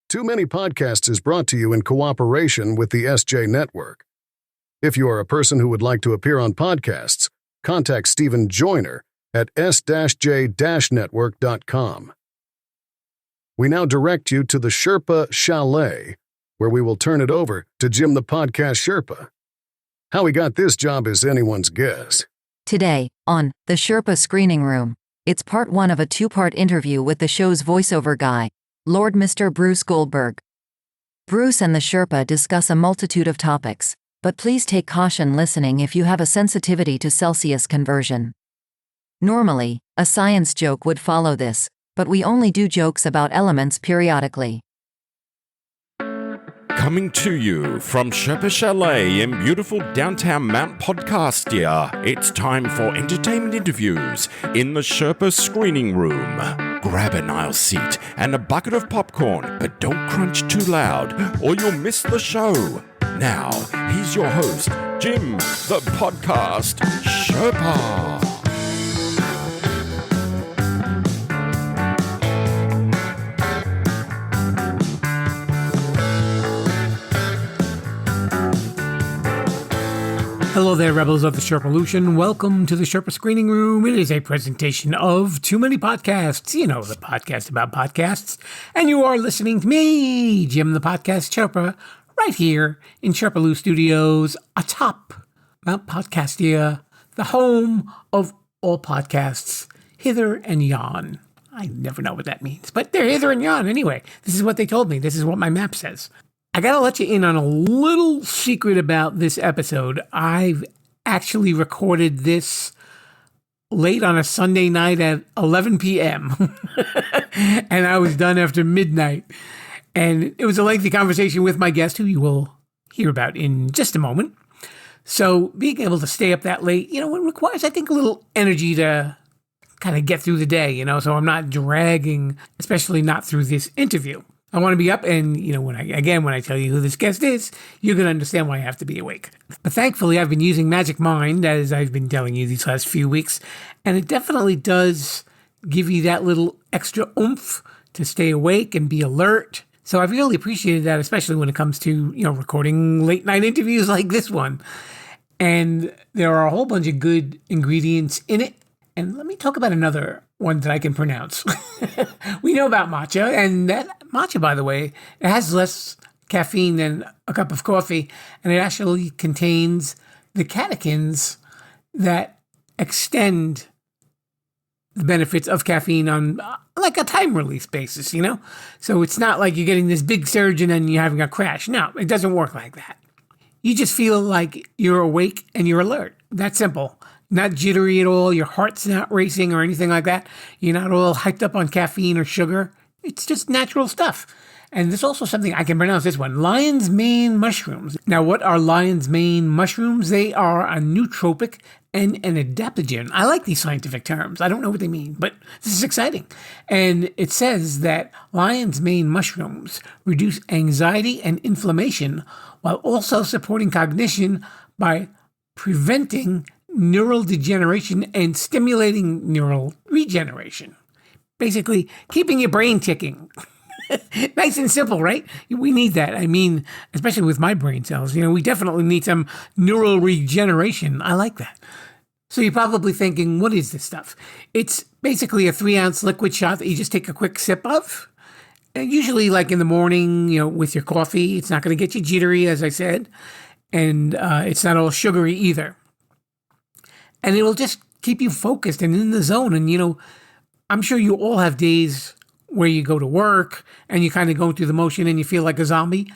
Too Many Podcasts is brought to you in cooperation with the SJ Network. If you are a person who would like to appear on podcasts, contact Stephen Joyner at s-j-network.com. We now direct you to the Sherpa Chalet, where we will turn it over to Jim the Podcast Sherpa. How he got this job is anyone's guess. Today, on The Sherpa Screening Room, it's part one of a two-part interview with the show's voiceover guy, Lord Mr. Bruce Goldberg. Bruce and the Sherpa discuss a multitude of topics, but please take caution listening if you have a sensitivity to Celsius conversion. Normally, a science joke would follow this, but we only do jokes about elements periodically. Coming to you from Sherpa Chalet in beautiful downtown Mount Podcastia, it's time for entertainment interviews in the Sherpa Screening Room. Grab an aisle seat and a bucket of popcorn, but don't crunch too loud or you'll miss the show. Now, here's your host, Jim, the Podcast Sherpa. Hello there, rebels of the Sherpolution. Welcome to the Sherpa Screening Room. It is a presentation of Too Many Podcasts. You know, the podcast about podcasts. And you are listening to me, Jim the Podcast Sherpa, right here in Sherpaloo Studios atop Mount Podcastia, the home of all podcasts, hither and yon. I never know what that means, but they're hither and yon anyway. This is what they told me. This is what my map says. I gotta let you in on a little secret about this episode. I've actually recorded this late on a Sunday night at 11 p.m. and I was done after midnight. And it was a lengthy conversation with my guest, who you will hear about in just a moment. So being able to stay up that late, it requires, I think, a little energy to kind of get through the day, so I'm not dragging, especially not through this interview. I want to be up, and, when I tell you who this guest is, you're going to understand why I have to be awake. But thankfully, I've been using Magic Mind, as I've been telling you these last few weeks, and it definitely does give you that little extra oomph to stay awake and be alert. So I've really appreciated that, especially when it comes to, recording late-night interviews like this one. And there are a whole bunch of good ingredients in it. And let me talk about another one that I can pronounce. We know about matcha, and that matcha, by the way, it has less caffeine than a cup of coffee, and it actually contains the catechins that extend the benefits of caffeine on like a time release basis, So it's not like you're getting this big surge and then you're having a crash. No, it doesn't work like that. You just feel like you're awake and you're alert. That's simple. Not jittery at all. Your heart's not racing or anything like that. You're not all hyped up on caffeine or sugar. It's just natural stuff. And there's also something, I can pronounce this one, lion's mane mushrooms. Now, what are lion's mane mushrooms? They are a nootropic and an adaptogen. I like these scientific terms. I don't know what they mean, but this is exciting. And it says that lion's mane mushrooms reduce anxiety and inflammation while also supporting cognition by preventing neural degeneration and stimulating neural regeneration. Basically, keeping your brain ticking. Nice and simple, right? We need that. I mean, especially with my brain cells, we definitely need some neural regeneration. I like that. So you're probably thinking, what is this stuff? It's basically a 3-ounce liquid shot that you just take a quick sip of. Usually like in the morning, with your coffee. It's not going to get you jittery, as I said. And it's not all sugary either. And it will just keep you focused and in the zone. And, I'm sure you all have days where you go to work and you kind of go through the motion and you feel like a zombie.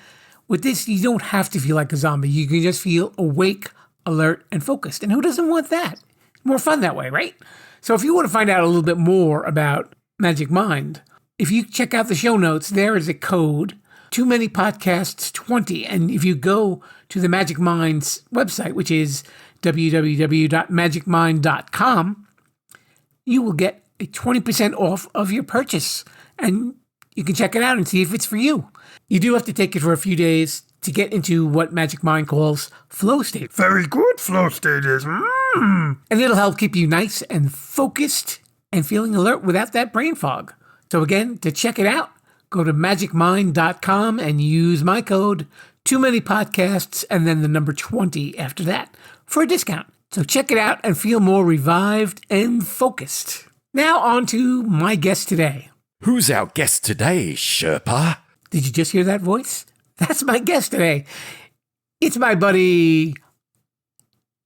With this, you don't have to feel like a zombie. You can just feel awake, alert, and focused. And who doesn't want that? It's more fun that way, right? So if you want to find out a little bit more about Magic Mind, if you check out the show notes, there is a code, Too Many Podcasts 20. And if you go to the Magic Mind's website, which is www.magicmind.com, you will get a 20% off of your purchase. And you can check it out and see if it's for you. You do have to take it for a few days to get into what Magic Mind calls flow state. Very good flow state is. And it'll help keep you nice and focused and feeling alert without that brain fog. So again, to check it out, go to magicmind.com and use my code, Too Many Podcasts, and then the number 20 after that for a discount. So check it out and feel more revived and focused. Now on to my guest today. Who's our guest today, Sherpa? Did you just hear that voice? That's my guest today. It's my buddy,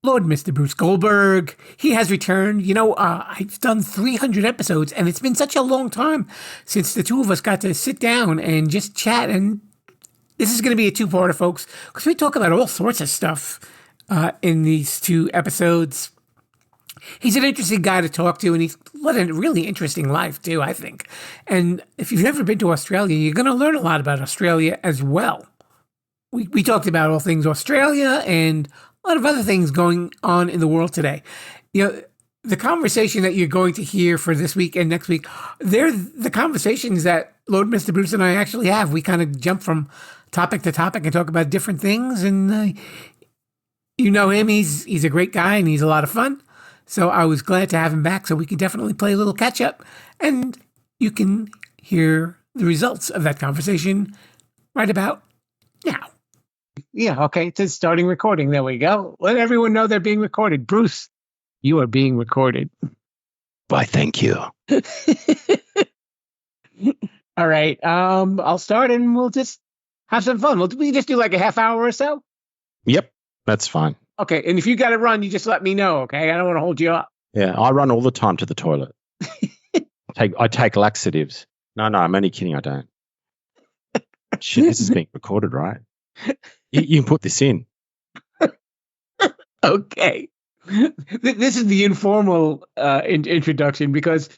Lord Mr. Bruce Goldberg. He has returned. I've done 300 episodes, and it's been such a long time since the two of us got to sit down and just chat. And this is going to be a two-parter, folks, because we talk about all sorts of stuff in these two episodes. He's an interesting guy to talk to, and he's led a really interesting life, too, I think. And if you've never been to Australia, you're going to learn a lot about Australia as well. We talked about all things Australia and a lot of other things going on in the world today. The conversation that you're going to hear for this week and next week, they're the conversations that Lord Mr. Bruce and I actually have. We kind of jump from topic to topic and talk about different things. And you know him, he's a great guy and he's a lot of fun. So I was glad to have him back so we could definitely play a little catch up. And you can hear the results of that conversation right about now. Yeah, okay. It says starting recording. There we go. Let everyone know they're being recorded. Bruce, you are being recorded. Why, thank you. All right. I'll start and we'll just have some fun. We just do like a half hour or so? Yep, that's fine. Okay, and if you got to run, you just let me know, okay? I don't want to hold you up. Yeah, I run all the time to the toilet. I take laxatives. No, I'm only kidding. I don't. Shit, this is being recorded, right? You can put this in. Okay. This is the informal introduction because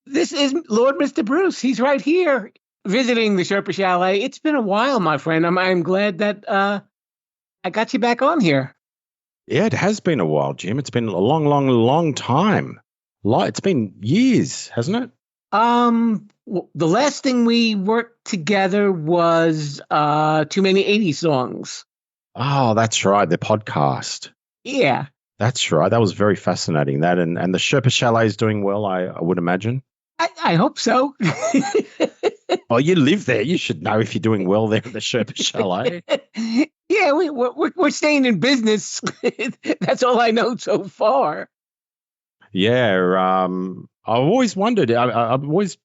this is Lord Mr. Bruce. He's right here visiting the Sherpa Chalet. It's been a while, my friend. I'm glad that I got you back on here. Yeah, it has been a while, Jim. It's been a long time. It's been years, hasn't it? The last thing we worked together was Too Many 80s Songs. Oh, that's right. The podcast. Yeah. That's right. That was very fascinating. That and the Sherpa Chalet is doing well, I would imagine. I hope so. Oh, you live there. You should know if you're doing well there at the Sherpa Chalet. Yeah, we're staying in business. That's all I know so far. Yeah, I've always wondered. I've always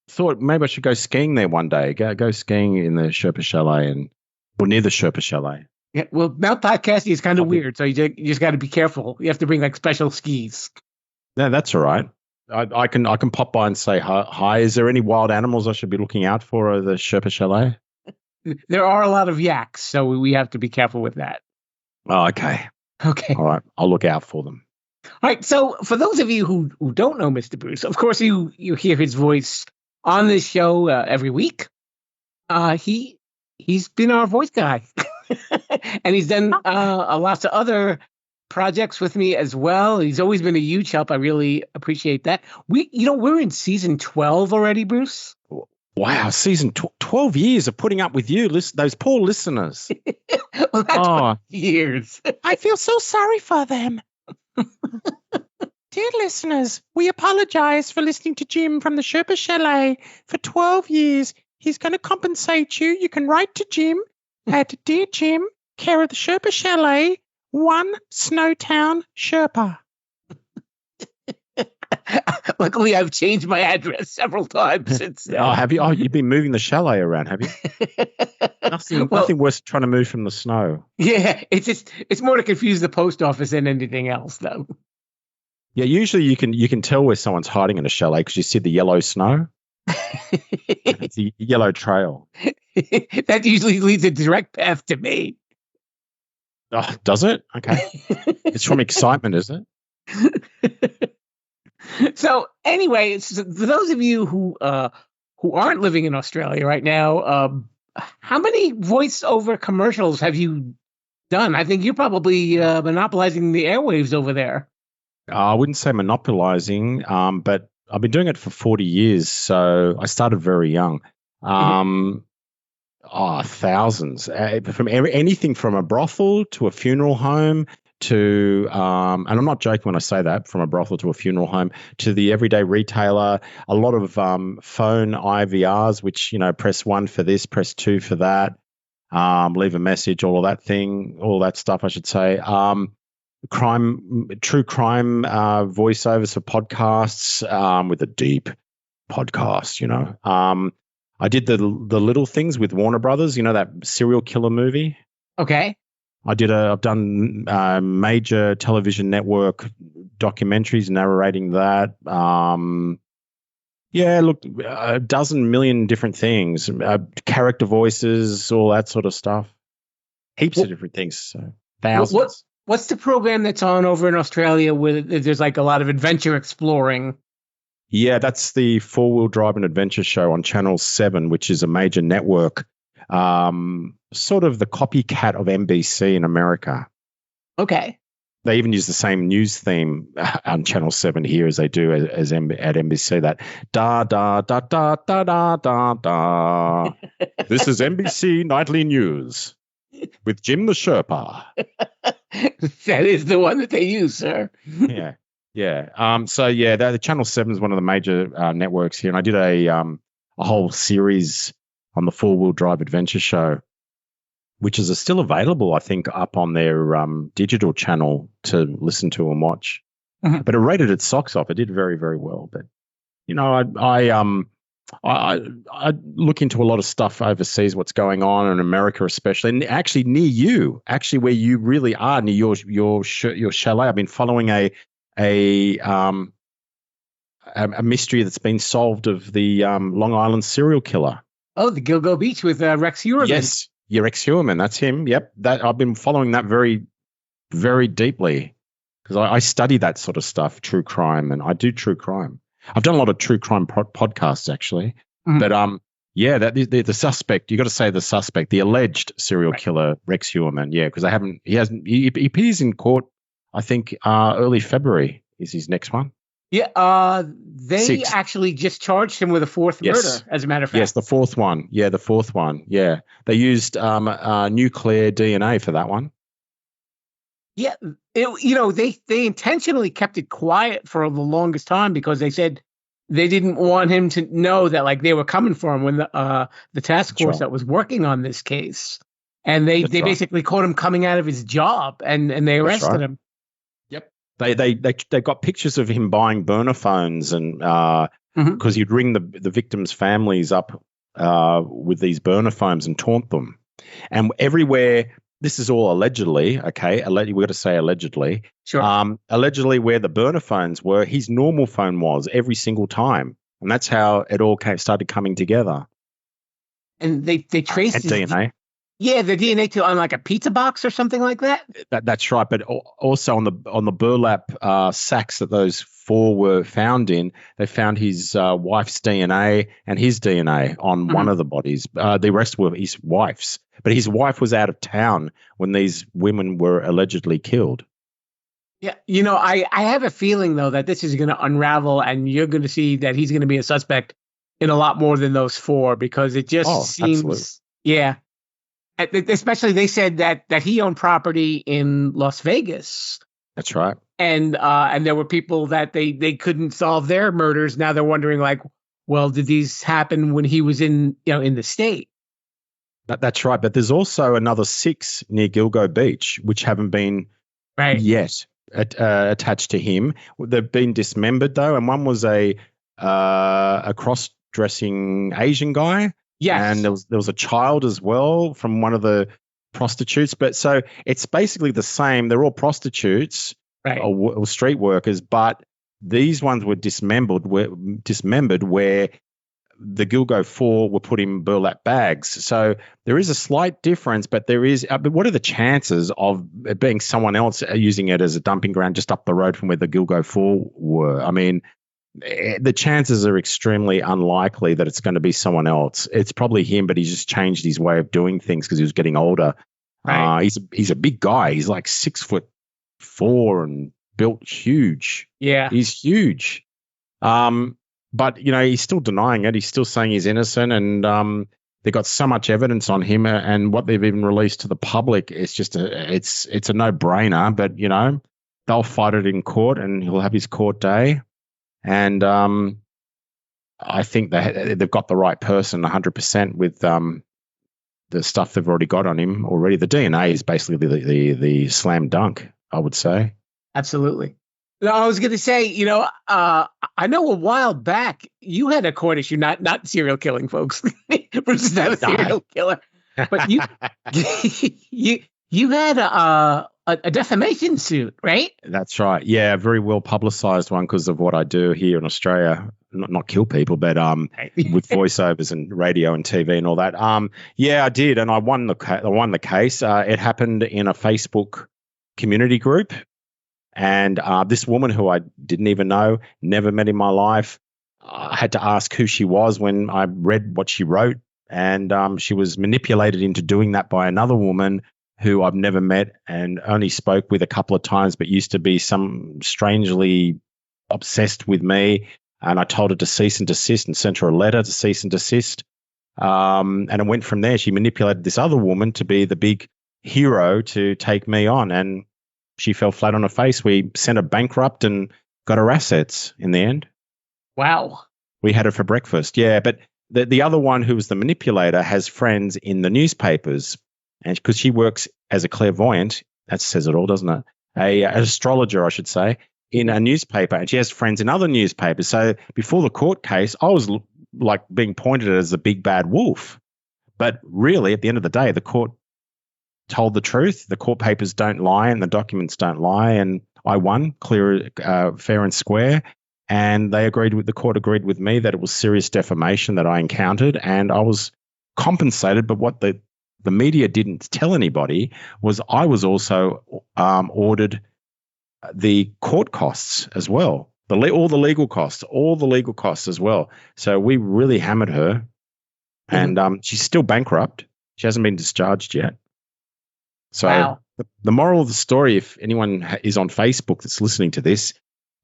thought maybe I should go skiing there one day. Go skiing in the Sherpa Chalet or near the Sherpa Chalet. Yeah, well, Mount Podcastia is kind of weird, so you just got to be careful. You have to bring like special skis. No, that's all right. I can pop by and say hi. Is there any wild animals I should be looking out for at the Sherpa Chalet? There are a lot of yaks, so we have to be careful with that. Oh, okay. Okay. All right. I'll look out for them. All right. So for those of you who don't know Mr. Bruce, of course you hear his voice on this show every week. He's been our voice guy, and he's done lots of other projects with me as well. He's always been a huge help. I really appreciate that. We're in season 12 already, Bruce. Wow, season 12 years of putting up with you, those poor listeners. Well, that's years. I feel so sorry for them. Dear listeners, we apologize for listening to Jim from the Sherpa Chalet for 12 years. He's going to compensate you. You can write to Jim at Dear Jim, care of the Sherpa Chalet, 1 Snowtown, Sherpa. Luckily, I've changed my address several times since then. Oh, have you? Oh, you've been moving the chalet around, have you? Nothing worse than trying to move from the snow. Yeah, it's more to confuse the post office than anything else, though. Yeah, usually you can tell where someone's hiding in a chalet because you see the yellow snow. It's a yellow trail. That usually leads a direct path to me. Oh, does it? Okay. It's from excitement, is it? So anyway, for those of you who aren't living in Australia right now, how many voiceover commercials have you done? I think you're probably monopolizing the airwaves over there. I wouldn't say monopolizing, but I've been doing it for 40 years, so I started very young. Thousands. From anything from a brothel to a funeral home to, and I'm not joking when I say that, from a brothel to a funeral home, to the everyday retailer, a lot of phone IVRs, which, press 1 for this, press 2 for that, leave a message, all that stuff, I should say. True crime voiceovers for podcasts with a deep podcast, I did the Little Things with Warner Brothers, that serial killer movie. Okay. I've done major television network documentaries narrating that. A dozen million different things, character voices, all that sort of stuff. Heaps of different things. So thousands. What's the program that's on over in Australia where there's like a lot of adventure exploring? Yeah, that's the 4-Wheel Drive and Adventure Show on Channel 7, which is a major network, sort of the copycat of NBC in America. Okay. They even use the same news theme on Channel 7 here as they do at NBC, that da, da, da, da, da, da, da, da. This is NBC Nightly News with Jim the Sherpa. That is the one that they use, sir. Yeah. Yeah. The Channel 7 is one of the major networks here, and I did a whole series on the 4-Wheel Drive Adventure Show, which is still available, I think, up on their digital channel to listen to and watch. Mm-hmm. But it rated its socks off. It did very, very well. But I look into a lot of stuff overseas, what's going on in America, especially, and actually near you, where you really are, near your chalet. I've been following a mystery that's been solved of the Long Island serial killer. Oh, the Gilgo Beach with Rex Heuermann. Yes, Rex Heuermann. That's him. Yep. That I've been following that very, very deeply because I study that sort of stuff, true crime, and I do true crime. I've done a lot of true crime podcasts actually, but the suspect. You got to say the suspect, the alleged serial killer, Rex Heuermann. Yeah, because he appears in court. I think early February is his next one. Yeah, they actually just charged him with a fourth murder, as a matter of fact. Yes, the fourth one. Yeah, the fourth one. Yeah. They used nuclear DNA for that one. Yeah, they intentionally kept it quiet for the longest time because they said they didn't want him to know that they were coming for him when the task force that was working on this case. And they basically caught him coming out of his job and they arrested him. They got pictures of him buying burner phones and because he'd ring the victims' families up with these burner phones and taunt them. And everywhere, this is all allegedly, okay? We've got to say allegedly. Sure. Allegedly where the burner phones were, his normal phone was every single time. And that's how it all started coming together. And they traced his DNA. Yeah, the DNA on a pizza box or something like that. That's right, but also on the burlap sacks that those 4 were found in, they found his wife's DNA and his DNA on one of the bodies. The rest were his wife's, but his wife was out of town when these women were allegedly killed. Yeah, I have a feeling though that this is going to unravel, and you're going to see that he's going to be a suspect in a lot more than those 4 because it just seems, absolutely. Yeah. Especially, they said that he owned property in Las Vegas. That's right. And there were people that they couldn't solve their murders. Now they're wondering, well, did these happen when he was in the state? That's right. But there's also another 6 near Gilgo Beach, which haven't been yet attached to him. They've been dismembered though, and one was a cross-dressing Asian guy. Yes. And there was a child as well from one of the prostitutes. But so it's basically the same. They're all prostitutes or street workers, but these ones were dismembered where the Gilgo 4 were put in burlap bags. So there is a slight difference, but there is. But what are the chances of it being someone else using it as a dumping ground just up the road from where the Gilgo 4 were? I mean, the chances are extremely unlikely that it's going to be someone else. It's probably him, but he's just changed his way of doing things because he was getting older. Right. He's a big guy. He's like 6'4" and built huge. Yeah, he's huge. But he's still denying it. He's still saying he's innocent, and They got so much evidence on him, and what they've even released to the public is just it's a no-brainer. But they'll fight it in court, and he'll have his court day. And I think they've got the right person 100% with the stuff they've already got on him already. The DNA is basically the slam dunk, I would say. Absolutely. No, I was going to say, I know a while back you had a court issue, not serial killing, folks. Bruce is not a serial killer, but you had a defamation suit, right? That's right. Yeah, a very well publicized one because of what I do here in Australia. Not kill people, but with voiceovers and radio and TV and all that. Yeah, I did, and I won the case. It happened in a Facebook community group, and this woman who I didn't even know, never met in my life, I had to ask who she was when I read what she wrote, and she was manipulated into doing that by another woman who I've never met and only spoke with a couple of times, but used to be some strangely obsessed with me. And I told her to cease and desist and sent her a letter to cease and desist. And it went from there. She manipulated this other woman to be the big hero to take me on. And she fell flat on her face. We sent her bankrupt and got her assets in the end. Wow. We had her for breakfast. Yeah. But the other one who was the manipulator has friends in the newspapers. And because she works as a clairvoyant, that says it all, doesn't it? An astrologer, I should say, in a newspaper, and she has friends in other newspapers. So before the court case, I was like being pointed at as the big bad wolf. But really, at the end of the day, the court told the truth. The court papers don't lie and the documents don't lie. And I won clear, fair and square. And the court agreed with me that it was serious defamation that I encountered, and I was compensated. But what the media didn't tell anybody was I was also ordered the court costs as well, all the legal costs as well. So we really hammered her, and she's still bankrupt. She hasn't been discharged yet. So wow. The moral of the story, if anyone is on Facebook that's listening to this,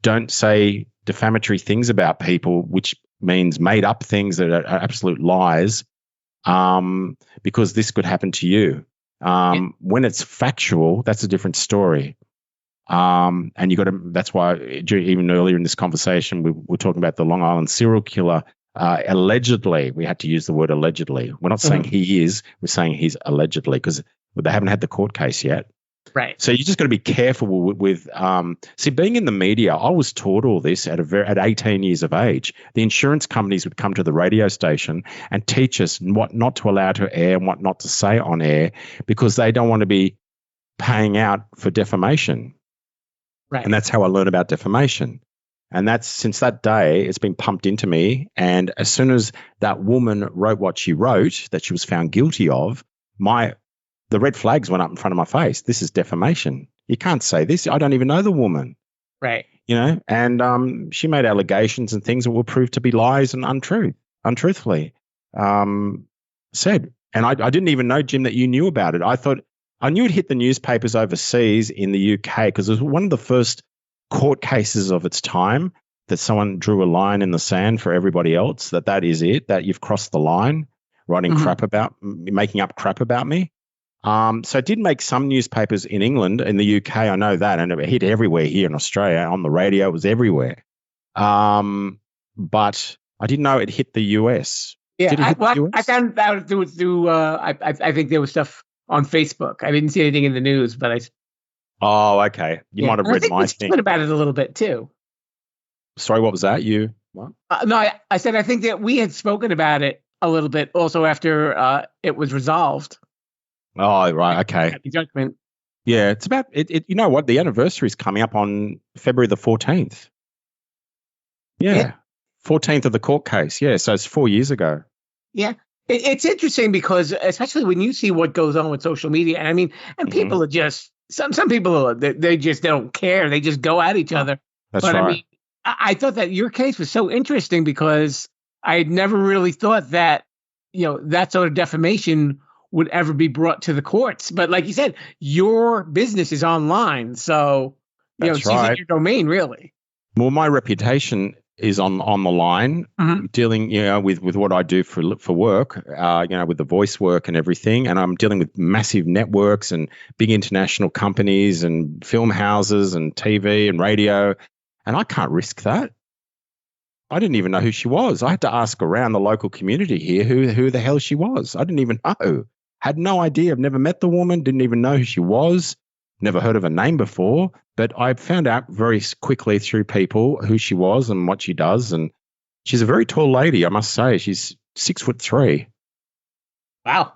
don't say defamatory things about people, which means made up things that are absolute lies, because this could happen to you. When it's factual, that's a different story. And that's why even earlier in this conversation, we were talking about the Long Island serial killer. Allegedly, we had to use the word allegedly. We're not saying he is, we're saying he's allegedly, because they haven't had the court case yet. Right. So you just got to be careful with being in the media. I was taught all this at 18 years of age. The insurance companies would come to the radio station and teach us what not to allow to air and what not to say on air, because they don't want to be paying out for defamation. Right. And that's how I learned about defamation. And that's since that day, it's been pumped into me. And as soon as that woman wrote what she wrote, that she was found guilty of, the red flags went up in front of my face. This is defamation. You can't say this. I don't even know the woman. Right. And she made allegations and things that were proved to be lies and untruthfully said. And I didn't even know, Jim, that you knew about it. I knew it hit the newspapers overseas in the UK because it was one of the first court cases of its time that someone drew a line in the sand for everybody else, that is it, that you've crossed the line, making up crap about me. So it did make some newspapers in England, in the UK, I know that, and it hit everywhere here in Australia. On the radio, it was everywhere. But I didn't know it hit the US. Yeah, Did it hit the US? I found out through I think there was stuff on Facebook. I didn't see anything in the news, but Oh, okay. You might have read my thing. I about it a little bit too. Sorry, what was that? What? No, I said I think that we had spoken about it a little bit also after it was resolved. Oh, right. Okay. The judgment. Yeah, it's about it. You know what? The anniversary is coming up on February the 14th. Yeah. 14th of the court case. Yeah, so it's 4 years ago. Yeah. It's interesting because especially when you see what goes on with social media, and people are just some people they just don't care. They just go at each other. That's right. I thought that your case was so interesting because I had never really thought that that sort of defamation would ever be brought to the courts. But like you said, your business is online, so it's using your domain really. Well, my reputation is on the line, dealing, with what I do for work, with the voice work and everything, and I'm dealing with massive networks and big international companies and film houses and TV and radio, and I can't risk that. I didn't even know who she was. I had to ask around the local community here who the hell she was. I didn't even know. Had no idea. I've never met the woman. Didn't even know who she was. Never heard of her name before. But I found out very quickly through people who she was and what she does. And she's a very tall lady, I must say. She's 6'3". Wow.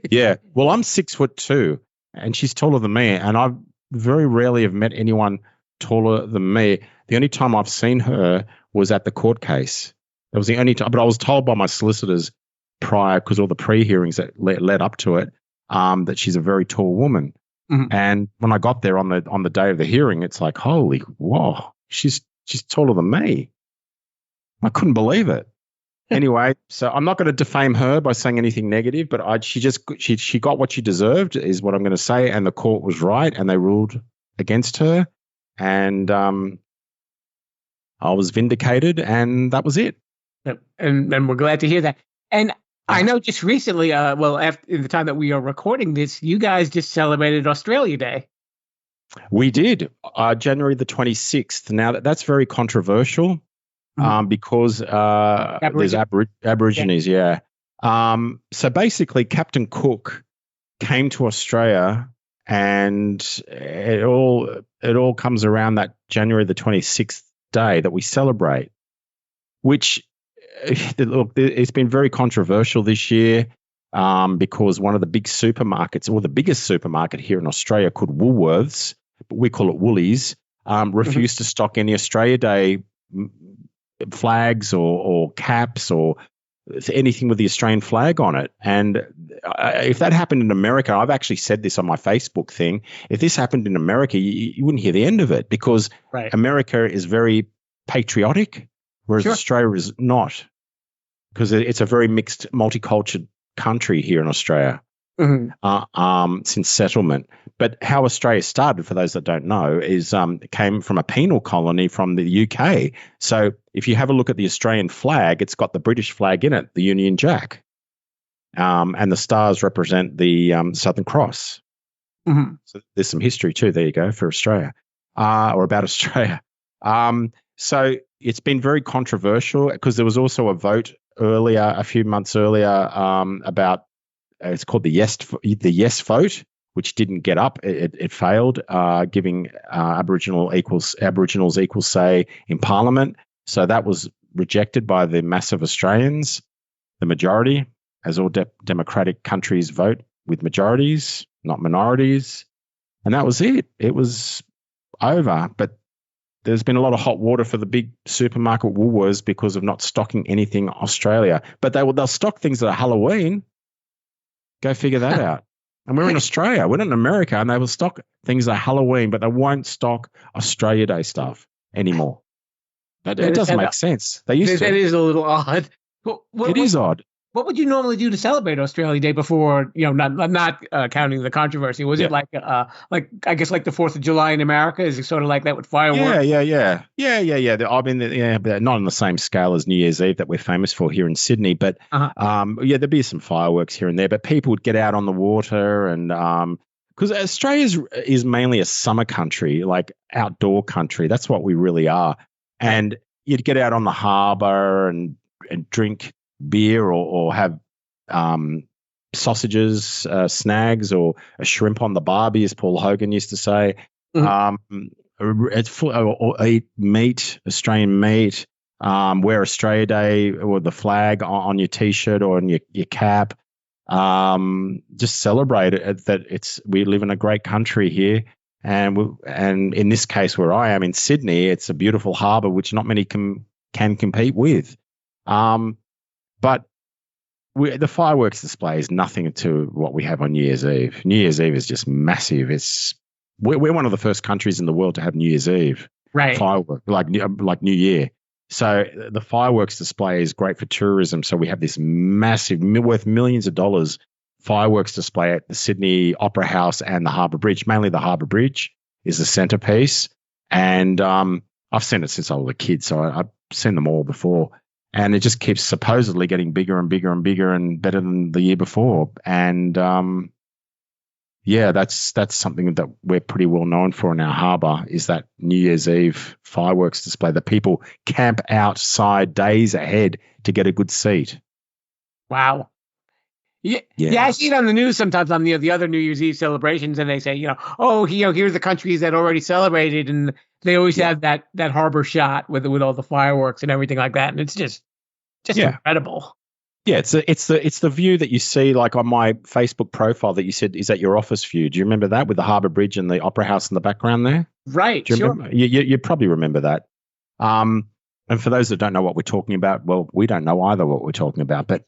Yeah. Well, I'm 6'2", and she's taller than me. And I very rarely have met anyone taller than me. The only time I've seen her was at the court case. That was the only time. But I was told by my solicitors prior, because all the pre-hearings that led up to it, that she's a very tall woman. And when I got there on the day of the hearing, it's like, holy, whoa, she's taller than me. I couldn't believe it. Anyway, so I'm not going to defame her by saying anything negative, but she got what she deserved, is what I'm going to say, and the court was right, and they ruled against her, and I was vindicated, and that was it. And we're glad to hear that. And I know just recently, after in the time that we are recording this, you guys just celebrated Australia Day. We did, January the 26th. Now, that's very controversial because there's Aborigines, yeah. So basically, Captain Cook came to Australia, and it all comes around that January the 26th day that we celebrate, which... Look, it's been very controversial this year because one of the big supermarkets, or the biggest supermarket here in Australia, called Woolworths, but we call it Woolies, refused to stock any Australia Day flags or caps or anything with the Australian flag on it. And if that happened in America, I've actually said this on my Facebook thing, if this happened in America, you wouldn't hear the end of it, because America is very patriotic, whereas Australia is not, because it's a very mixed, multicultural country here in Australia since settlement. But how Australia started, for those that don't know, is it came from a penal colony from the UK. So if you have a look at the Australian flag, it's got the British flag in it, the Union Jack, and the stars represent the Southern Cross. So there's some history too. There you go, for Australia, or about Australia. So it's been very controversial because there was also a vote a few months earlier, about it's called the yes vote, which didn't get up. It failed, giving Aboriginals equal say in Parliament. So that was rejected by the mass of Australians, the majority, as all democratic countries vote with majorities, not minorities. And that was it. It was over. But there's been a lot of hot water for the big supermarket Woolworths because of not stocking anything Australia. But they'll stock things that are Halloween. Go figure that out. And we're in Australia. We're not in America. And they will stock things that are Halloween, but they won't stock Australia Day stuff anymore. It doesn't make sense. They used to. That is a little odd. It is odd. What would you normally do to celebrate Australia Day before, not counting the controversy? Was it like I guess like the 4th of July in America? Is it sort of like that with fireworks? Yeah. I mean, but not on the same scale as New Year's Eve that we're famous for here in Sydney. But there'd be some fireworks here and there. But people would get out on the water, and because Australia is mainly a summer country, like outdoor country. That's what we really are. And you'd get out on the harbour and drink beer or have sausages, snags, or a shrimp on the barbie, as Paul Hogan used to say. It's full, or eat meat, Australian meat. Wear Australia Day or the flag on your T-shirt or on your cap. Just celebrate it, that we live in a great country here. And in this case, where I am in Sydney, it's a beautiful harbour which not many can compete with. But the fireworks display is nothing to what we have on New Year's Eve. New Year's Eve is just massive. We're one of the first countries in the world to have New Year's Eve firework, like New Year. So the fireworks display is great for tourism. So we have this massive, worth millions of dollars, fireworks display at the Sydney Opera House and the Harbour Bridge. Mainly the Harbour Bridge is the centerpiece. And I've seen it since I was a kid, so seen them all before. And it just keeps supposedly getting bigger and bigger and bigger and better than the year before. And that's something that we're pretty well known for in our harbour, is that New Year's Eve fireworks display that people camp outside days ahead to get a good seat. Wow. Yeah, I see it on the news sometimes on the other New Year's Eve celebrations, and they say, here's the countries that already celebrated, and they always have that harbor shot with all the fireworks and everything like that, and it's just incredible. Yeah, it's the view that you see like on my Facebook profile that you said is that your office view. Do you remember that with the Harbour Bridge and the Opera House in the background there? Right. Do you remember? You probably remember that. And for those that don't know what we're talking about, well, we don't know either what we're talking about, but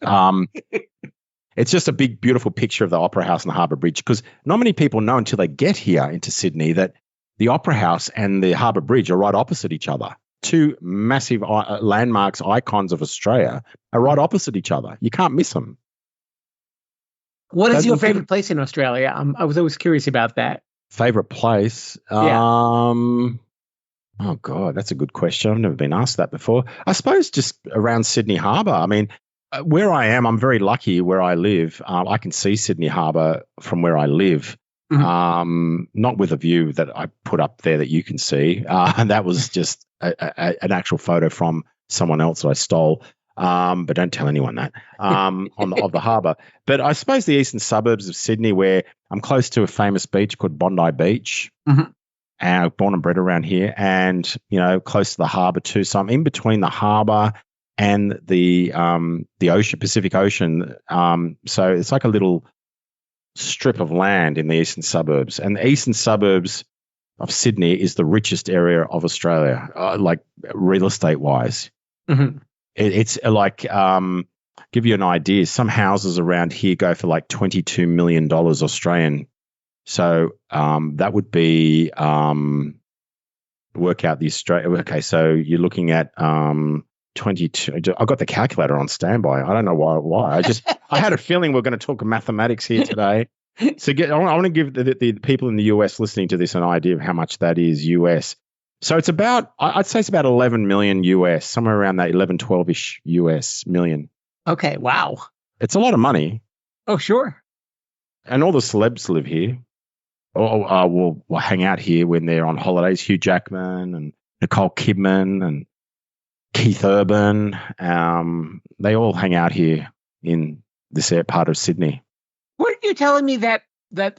it's just a big, beautiful picture of the Opera House and the Harbour Bridge, because not many people know until they get here into Sydney that the Opera House and the Harbour Bridge are right opposite each other. Two massive landmarks, icons of Australia are right opposite each other. You can't miss them. What is your favorite place in Australia? I was always curious about that. Favorite place? Yeah. Oh, God, that's a good question. I've never been asked that before. I suppose just around Sydney Harbour. I mean, where I am, I'm very lucky where I live. I can see Sydney Harbour from where I live. Mm-hmm. Not with a view that I put up there that you can see. And that was just an actual photo from someone else that I stole. But don't tell anyone that of the harbour. But I suppose the eastern suburbs of Sydney, where I'm close to a famous beach called Bondi Beach. Mm-hmm. And I'm born and bred around here, and close to the harbour too. So I'm in between the harbour and the ocean, Pacific Ocean. So it's like a little strip of land in the eastern suburbs. And the eastern suburbs of Sydney is the richest area of Australia, like real estate wise. Mm-hmm. It's like, give you an idea, some houses around here go for like $22 million Australian. So that would be work out the Australia. Okay, so you're looking at 22. I've got the calculator on standby. I don't know why. I had a feeling we're going to talk mathematics here today. So I want to give the people in the US listening to this an idea of how much that is US. So it's about, I'd say it's about 11 million US, somewhere around that 11, 12-ish US million. Okay, wow. It's a lot of money. Oh, sure. And all the celebs live here. Will hang out here when they're on holidays. Hugh Jackman and Nicole Kidman and Keith Urban. They all hang out here in this part of Sydney. Weren't you telling me that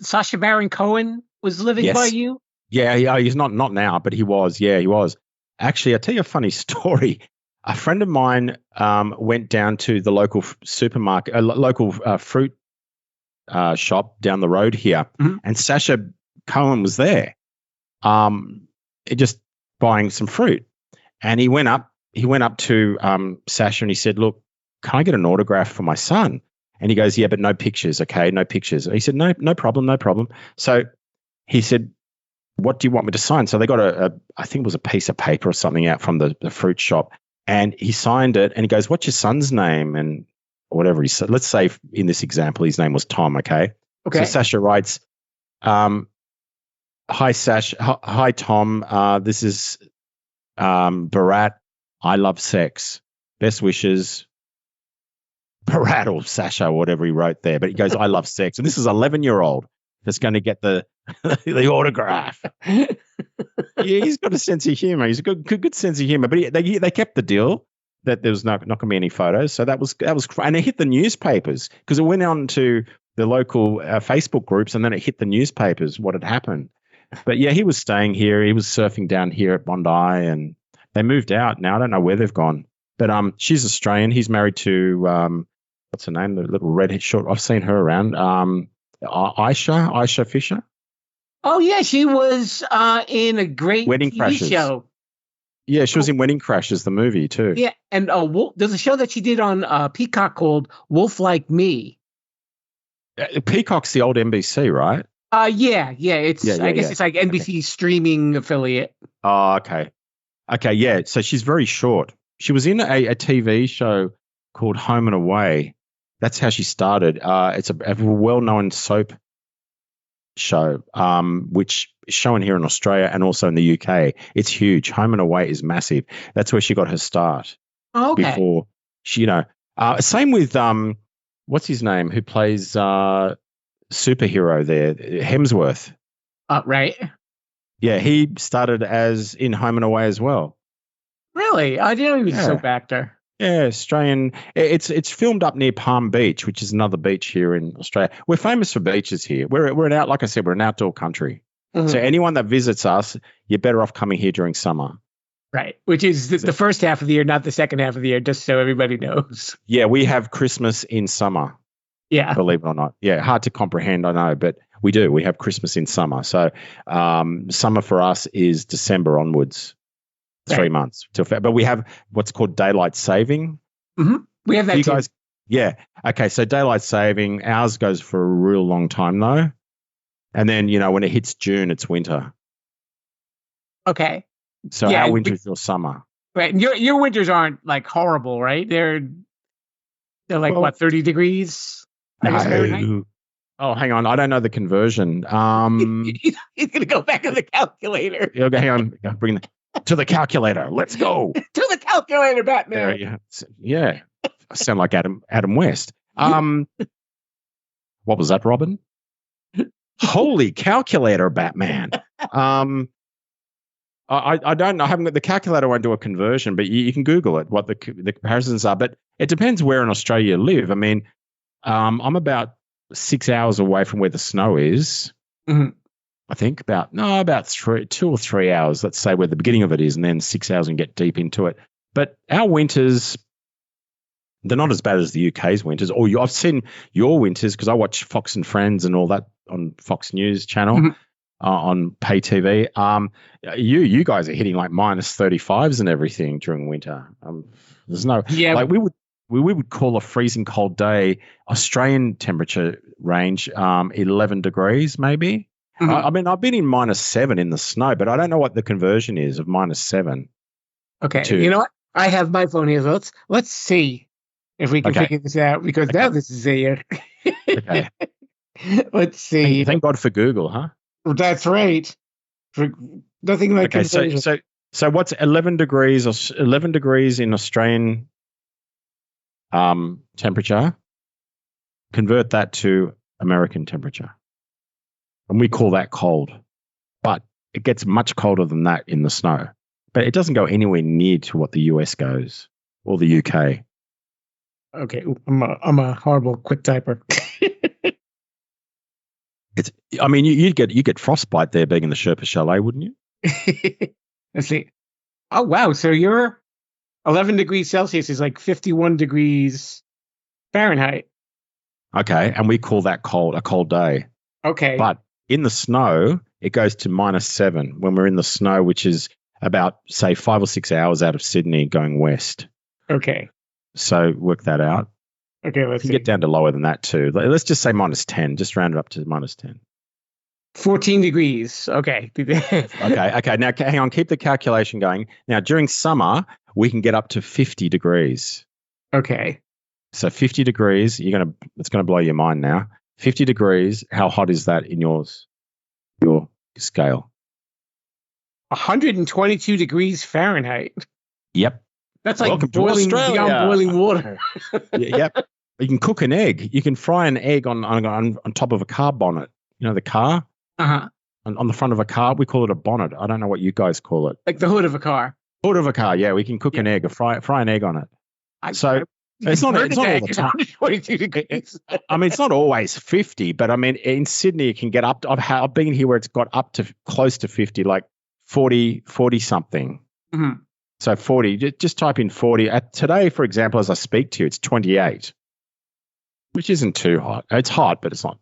Sacha Baron Cohen was living by you? Yeah, he's not now, but he was. Yeah, he was. Actually, I'll tell you a funny story. A friend of mine went down to the local supermarket, local fruit shop down the road here, mm-hmm. and Sacha Cohen was there, just buying some fruit. And he went up to Sacha and he said, "Look, can I get an autograph for my son?" And he goes, "Yeah, but no pictures, okay? No pictures." And he said, No problem. So he said, "What do you want me to sign?" So they got I think it was a piece of paper or something out from the fruit shop, and he signed it. And he goes, "What's your son's name?" And whatever he said. Let's say in this example, his name was Tom. Okay. So Sacha writes, "Hi Sacha, hi Tom. This is Barat. I love sex. Best wishes." Barat or Sacha, or whatever he wrote there, but he goes, "I love sex," and this is 11-year-old that's going to get the autograph. Yeah, he's got a sense of humor. He's got good sense of humor, but they kept the deal that there was not going to be any photos. So that was, and it hit the newspapers because it went on to the local Facebook groups, and then it hit the newspapers what had happened. But yeah, he was staying here. He was surfing down here at Bondi, and they moved out. Now I don't know where they've gone. But she's Australian. He's married to what's her name? The little redhead short. I've seen her around. Aisha Fisher. Oh yeah, she was in a great Wedding TV Crashers show. Yeah, she was in Wedding Crashers, the movie too. Yeah, and there's a show that she did on Peacock called Wolf Like Me. Peacock's the old NBC, right? Yeah. It's I guess it's like NBC streaming affiliate. Oh, okay. Yeah. So she's very short. She was in a TV show called Home and Away. That's how she started. It's a well-known soap show, which is shown here in Australia and also in the UK. It's huge. Home and Away is massive. That's where she got her start. Okay. Before she, same with what's his name, who plays superhero there, Hemsworth. Right. Yeah, he started as in Home and Away as well. Really? I didn't know he was a soap actor. Yeah, Australian. It's filmed up near Palm Beach, which is another beach here in Australia. We're famous for beaches here. We're an like I said, we're an outdoor country. Mm-hmm. So anyone that visits us, you're better off coming here during summer. Right, which is the first half of the year, not the second half of the year, just so everybody knows. Yeah, we have Christmas in summer. Yeah. Believe it or not. Yeah, hard to comprehend, I know, but we do. We have Christmas in summer. So summer for us is December onwards. 3 months till but we have what's called daylight saving. Mm-hmm. We have that you too. guys. Yeah. Okay. So daylight saving, ours goes for a real long time though, and then when it hits June, it's winter. Okay. So our winter is your summer. Right. And your winters aren't like horrible, right? They're like 30 degrees. No. Oh, hang on. I don't know the conversion. He's gonna go back to the calculator. Okay, hang on. Bring to the calculator. Let's go. To the calculator, Batman. Yeah. I sound like Adam West. What was that, Robin? Holy calculator, Batman. I don't know. I haven't got the calculator. Won't do a conversion, but you can Google it. What the comparisons are. But it depends where in Australia you live. I mean, I'm about 6 hours away from where the snow is. Mm-hmm. I think about 2 or 3 hours, let's say, where the beginning of it is, and then 6 hours and get deep into it. But our winters, they're not as bad as the UK's winters. I've seen your winters because I watch Fox and Friends and all that on Fox News channel. Mm-hmm. On pay TV. You guys are hitting like minus 35s and everything during winter. There's no like we would call a freezing cold day Australian temperature range 11 degrees maybe. Mm-hmm. I mean, I've been in -7 in the snow, but I don't know what the conversion is of -7. Okay, you know what? I have my phone here. So let's see if we can figure this out because now this is a. Okay. Let's see. Thank God for Google, huh? That's right. Nothing like conversion. So what's 11 degrees or 11 degrees in Australian temperature? Convert that to American temperature. And we call that cold. But it gets much colder than that in the snow. But it doesn't go anywhere near to what the US goes or the UK. Okay, I'm a horrible quick typer. I mean, you'd get frostbite there being in the Sherpa Chalet, wouldn't you? Let's see. Oh, wow. So your 11 degrees Celsius is like 51 degrees Fahrenheit. Okay, and we call that a cold day. Okay. But in the snow, it goes to -7 when we're in the snow, which is about, say, 5 or 6 hours out of Sydney going west. Okay. So work that out. Okay, let's see. Get down to lower than that too. Let's just say -10. Just round it up to -10. 14 degrees. Okay. Okay. Now, hang on. Keep the calculation going. Now, during summer, we can get up to 50 degrees. Okay. So 50 degrees, it's going to blow your mind now. 50 degrees, how hot is that in your scale? 122 degrees Fahrenheit. Yep. That's like beyond boiling water. Yep. You can cook an egg. You can fry an egg on top of a car bonnet. You know the car? Uh-huh. On the front of a car, we call it a bonnet. I don't know what you guys call it. Like the hood of a car. Hood of a car, yeah. We can cook an egg or fry an egg on it. It's not all the time. 122 degrees. I mean, it's not always 50, but I mean, in Sydney, it can get up to, I've been here where it's got up to close to 50, like 40 something. Mm-hmm. So 40, just type in 40. Today, for example, as I speak to you, it's 28, which isn't too hot. It's hot, but it's not.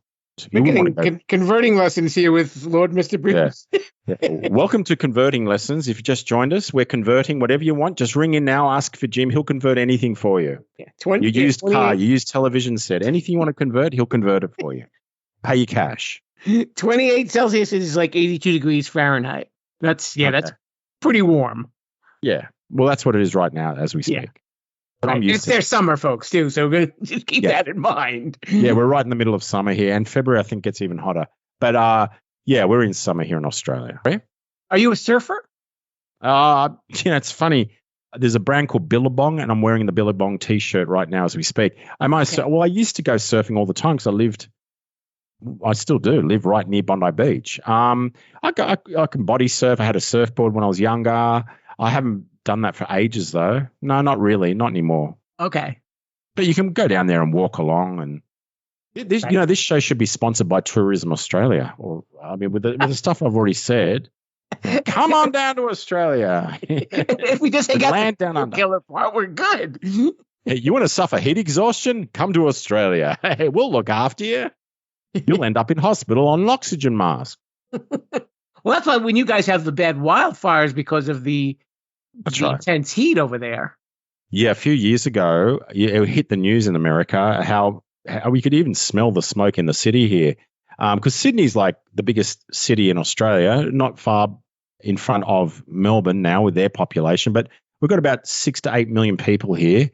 We're getting converting lessons here with Lord Mr. Bruce. Yeah. Welcome to Converting Lessons. If you just joined us, we're converting whatever you want. Just ring in now, ask for Jim. He'll convert anything for you. Yeah, you used car, you used television set. Anything you want to convert, he'll convert it for you. Pay you cash. 28 Celsius is like 82 degrees Fahrenheit. That's pretty warm. Yeah. Well, that's what it is right now as we speak. Yeah. But it's their summer, folks, too, so we're going to just keep that in mind. Yeah, we're right in the middle of summer here, and February, I think, gets even hotter. But yeah, we're in summer here in Australia. Are you a surfer? It's funny. There's a brand called Billabong, and I'm wearing the Billabong T-shirt right now as we speak. Well, I used to go surfing all the time because I still do live right near Bondi Beach. I can body surf. I had a surfboard when I was younger. I haven't done that for ages though. No, not really, not anymore. Okay. But you can go down there and walk along, and this, this show should be sponsored by Tourism Australia. Or with the stuff I've already said. Come on down to Australia. If we just hang land down under. Killer part, we're good. Hey, you want to suffer heat exhaustion? Come to Australia. Hey, we'll look after you. You'll end up in hospital on an oxygen mask. Well, that's why when you guys have the bad wildfires because of the intense heat over there. Yeah, a few years ago, it hit the news in America how we could even smell the smoke in the city here. Because Sydney's like the biggest city in Australia, not far in front of Melbourne now with their population, but we've got about 6 to 8 million people here.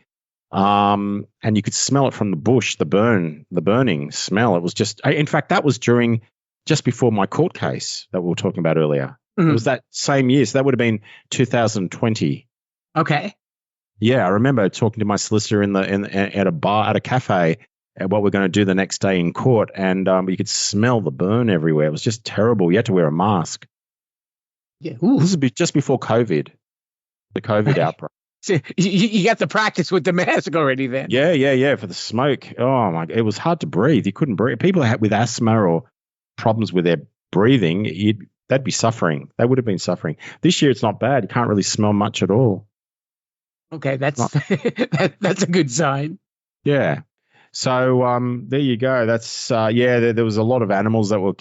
And you could smell it from the bush, the burning smell. It was in fact, that was just before my court case that we were talking about earlier. Mm-hmm. It was that same year. So that would have been 2020. Okay. Yeah, I remember talking to my solicitor at a bar, at a cafe, at what we're going to do the next day in court, and you could smell the burn everywhere. It was just terrible. You had to wear a mask. Yeah, this is just before COVID, the COVID outbreak. So you got the practice with the mask already then. Yeah, for the smoke. Oh my! It was hard to breathe. You couldn't breathe. People with asthma or problems with their breathing, they'd be suffering. They would have been suffering. This year, it's not bad. You can't really smell much at all. Okay, that's that's a good sign. Yeah. So there you go. That's there was a lot of animals that were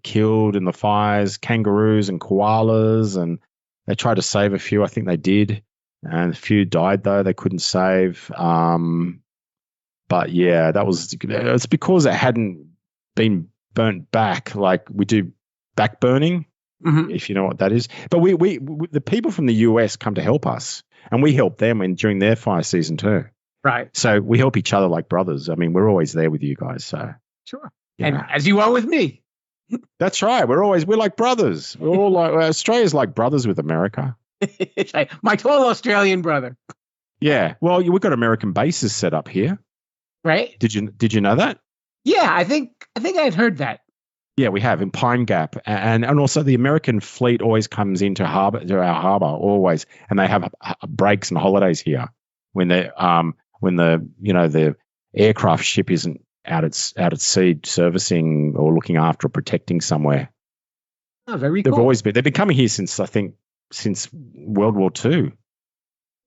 killed in the fires, kangaroos and koalas, and they tried to save a few. I think they did, and a few died though. They couldn't save. But yeah, it's because it hadn't been burnt back like we do back burning, if you know what that is. But we the people from the US come to help us, and we help them during their fire season too. Right. So we help each other like brothers. I mean, we're always there with you guys. So sure. And as you are with me. That's right. We're like brothers. We're all like Australia's like brothers with America. My tall Australian brother. Yeah. Well, we've got American bases set up here. Right. Did you know that? Yeah, I think I had heard that. Yeah, we have in Pine Gap, and also the American fleet always comes into our harbour always, and they have breaks and holidays here when the aircraft ship isn't out at sea servicing or looking after or protecting somewhere. Oh, very cool. They've been coming here since World War II.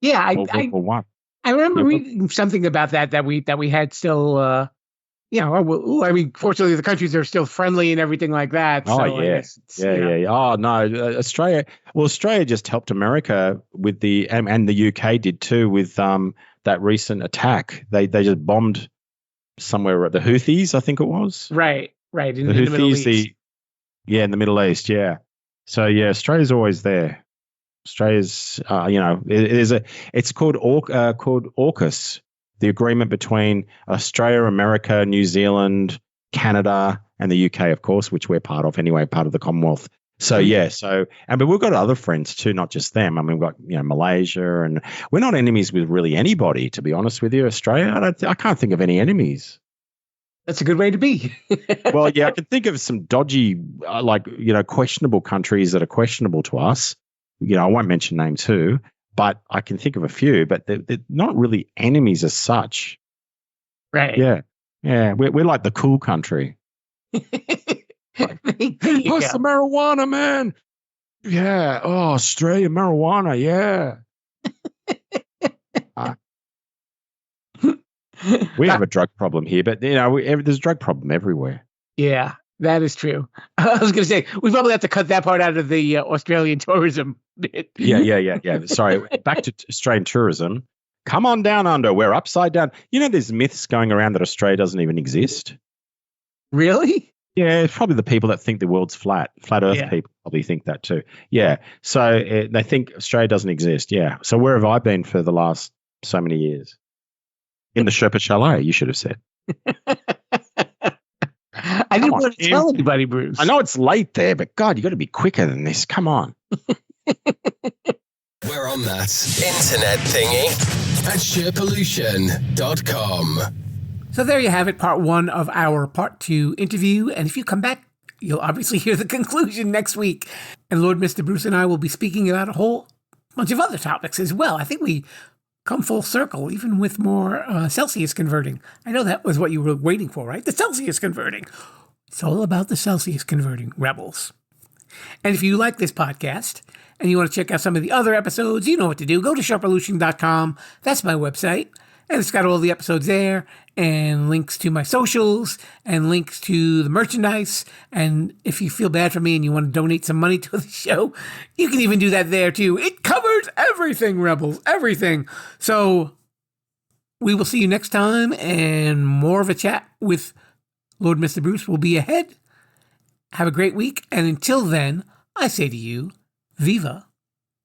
Yeah, World War I. I remember reading something about that we had still. I mean, fortunately, the countries are still friendly and everything like that. Oh, so yeah. Yeah. Oh, no. Australia just helped America with and the UK did too with that recent attack. They just bombed somewhere at the Houthis, I think it was. Right. In the Houthis, Middle East. In the Middle East, yeah. So, yeah, Australia's always there. Australia's, it's called AUKUS. The agreement between Australia, America, New Zealand, Canada, and the UK, of course, which we're part of anyway, part of the Commonwealth. So but we've got other friends too, not just them. I mean, we've got Malaysia, and we're not enemies with really anybody, to be honest with you. Australia, I can't think of any enemies. That's a good way to be. Well, yeah, I can think of some dodgy, questionable countries that are questionable to us. I won't mention names too. But I can think of a few, but they're not really enemies as such. Right. Yeah. We're like the cool country. What's the marijuana, man? Yeah. Oh, Australia marijuana. Yeah. We have a drug problem here, but there's a drug problem everywhere. Yeah. That is true. I was going to say, we probably have to cut that part out of the Australian tourism bit. Yeah. Sorry. Back to Australian tourism. Come on down under. We're upside down. There's myths going around that Australia doesn't even exist. Really? Yeah, it's probably the people that think the world's flat. Flat Earth people probably think that too. Yeah. So they think Australia doesn't exist. Yeah. So where have I been for the last so many years? In the Sherpa Chalet, you should have said. I didn't Come on, want to tell anybody, Bruce. I know it's late there, but God, you got to be quicker than this. Come on. We're on that internet thingy at sherpolution.com. So there you have it, part 1 of our part 2 interview. And if you come back, you'll obviously hear the conclusion next week. And Lord Mr. Bruce and I will be speaking about a whole bunch of other topics as well. I think we come full circle, even with more Celsius converting. I know that was what you were waiting for, right? The Celsius converting. It's all about the Celsius converting rebels. And if you like this podcast and you want to check out some of the other episodes, you know what to do. Go to sherpolution.com. That's my website. And it's got all the episodes there and links to my socials and links to the merchandise. And if you feel bad for me and you want to donate some money to the show, you can even do that there too. It covers everything, Rebels, everything. So we will see you next time, and more of a chat with Lord Mr. Bruce will be ahead. Have a great week. And until then, I say to you, Viva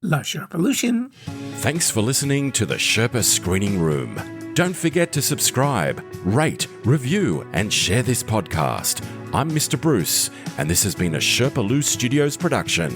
La Sherpolution. Thanks for listening to the Sherpa Screening Room. Don't forget to subscribe, rate, review, and share this podcast. I'm Mr. Bruce, and this has been a Sherpaloo Studios production.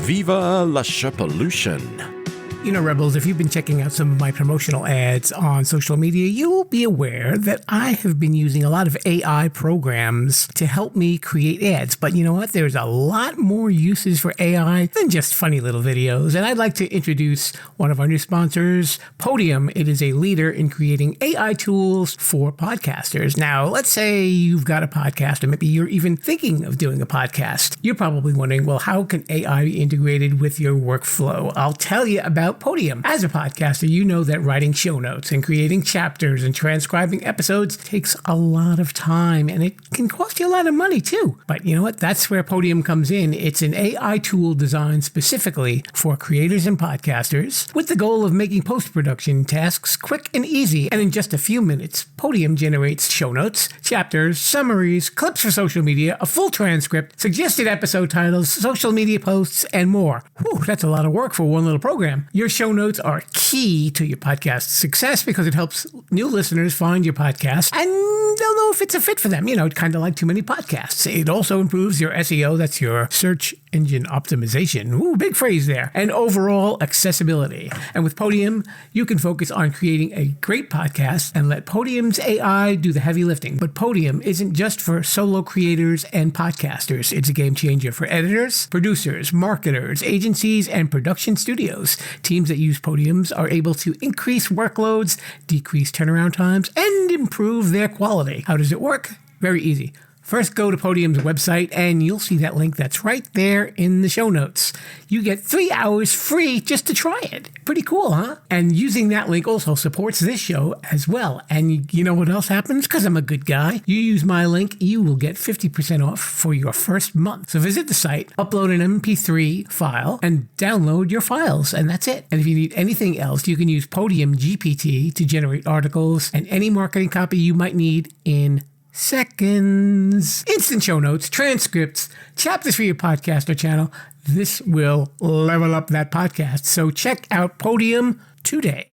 Viva La Sherpolution. You know, Rebels, if you've been checking out some of my promotional ads on social media, you will be aware that I have been using a lot of AI programs to help me create ads. But you know what? There's a lot more uses for AI than just funny little videos. And I'd like to introduce one of our new sponsors, Podium. It is a leader in creating AI tools for podcasters. Now, let's say you've got a podcast, or maybe you're even thinking of doing a podcast. You're probably wondering, well, how can AI be integrated with your workflow? I'll tell you about Podium. As a podcaster, you know that writing show notes and creating chapters and transcribing episodes takes a lot of time, and it can cost you a lot of money too. But you know what? That's where Podium comes in. It's an AI tool designed specifically for creators and podcasters with the goal of making post-production tasks quick and easy. And in just a few minutes, Podium generates show notes, chapters, summaries, clips for social media, a full transcript, suggested episode titles, social media posts, and more. Whew, that's a lot of work for one little program. Your show notes are key to your podcast's success because it helps new listeners find your podcast and they'll know if it's a fit for them. You know, kind of like Too Many Podcasts. It also improves your SEO, that's your search engine optimization. Ooh, big phrase there. And overall accessibility. And with Podium, you can focus on creating a great podcast and let Podium's AI do the heavy lifting. But Podium isn't just for solo creators and podcasters. It's a game changer for editors, producers, marketers, agencies, and production studios. Teams that use Podiums are able to increase workloads, decrease turnaround times, and improve their quality. How does it work? Very easy. First, go to Podium's website, and you'll see that link that's right there in the show notes. You get 3 hours free just to try it. Pretty cool, huh? And using that link also supports this show as well. And you know what else happens? Because I'm a good guy. You use my link, you will get 50% off for your first month. So visit the site, upload an MP3 file, and download your files, and that's it. And if you need anything else, you can use Podium GPT to generate articles and any marketing copy you might need in seconds. Instant show notes, transcripts, chapters for your podcast or channel. This will level up that podcast. So check out Podium today.